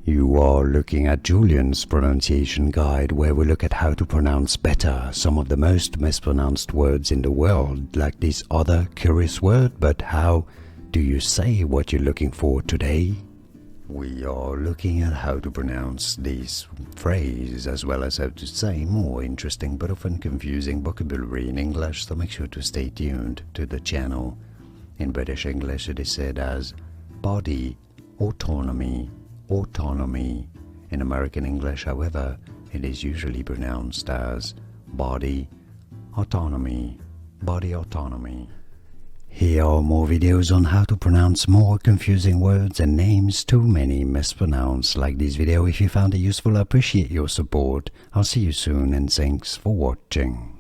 You are looking at Julian's pronunciation guide, where we look at how to pronounce better some of the most mispronounced words in the world, like this other curious word, but how do you say what you're looking for today? We are looking at how to pronounce this phrase, as well as how to say more interesting but often confusing vocabulary in English, so make sure to stay tuned to the channel. In British English it is said as body autonomy. Autonomy. In American English, however, it is usually pronounced as body autonomy. Body autonomy. Here are more videos on how to pronounce more confusing words and names too many mispronounced. Like this video if you found it useful. I appreciate your support. I'll see you soon and thanks for watching.